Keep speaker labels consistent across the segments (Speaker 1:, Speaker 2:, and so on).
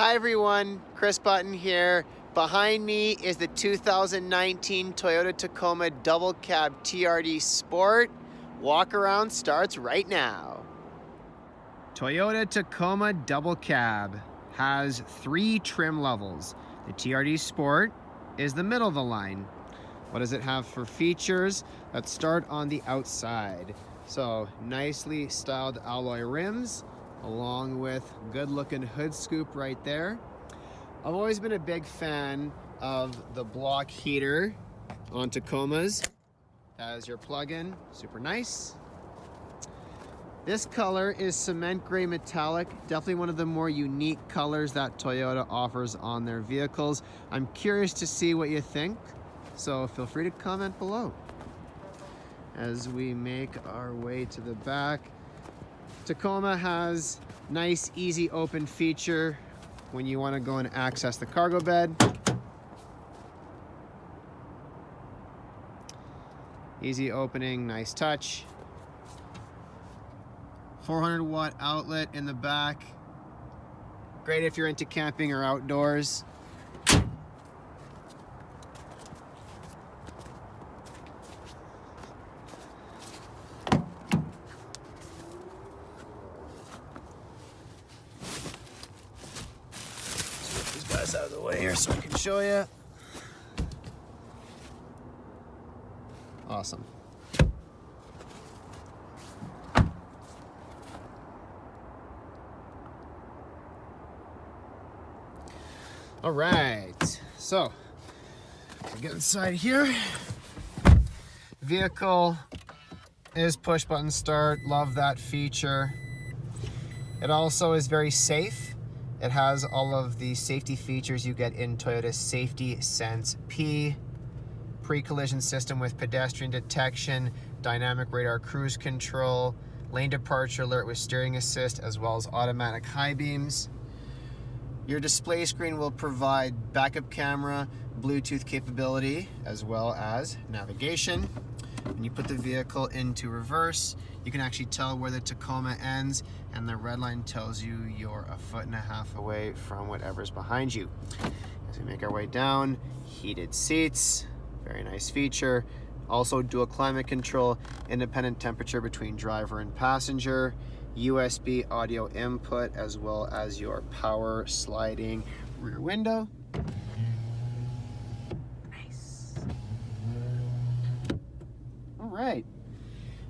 Speaker 1: Hi everyone, Chris Button here. Behind me is the 2019 Toyota Tacoma Double Cab TRD Sport. Walk around starts right now. Toyota Tacoma Double Cab has 3 trim levels. The TRD Sport is the middle of the line. What does it have for features? Let's start on the outside. So nicely styled alloy rims, along with good looking hood scoop right there. I've always been a big fan of the block heater on Tacomas as your plug-in, super nice. This color is cement gray metallic, definitely one of the more unique colors that Toyota offers on their vehicles. I'm curious to see what you think, so feel free to comment below. As we make our way to the back, Tacoma has nice easy open feature when you want to go and access the cargo bed. Easy opening, nice touch. 400 watt outlet in the back. Great if you're into camping or outdoors. These guys out of the way here so I can show you. Awesome. All right, so get inside here. Vehicle is push button start. Love that feature. It also is very safe. It has all of the safety features you get in Toyota's Safety Sense P. Pre-collision system with pedestrian detection, dynamic radar cruise control, lane departure alert with steering assist, as well as automatic high beams. Your display screen will provide backup camera, Bluetooth capability, as well as navigation. When you put the vehicle into reverse, you can actually tell where the Tacoma ends, and the red line tells you you're 1.5 feet away from whatever's behind you. As we make our way down, heated seats, very nice feature. Also dual climate control, independent temperature between driver and passenger, USB audio input, as well as your power sliding rear window. Nice. All right.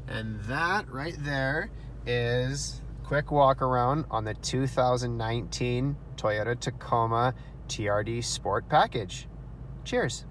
Speaker 1: And that right there is a quick walk around on the 2019 Toyota Tacoma TRD Sport package. Cheers.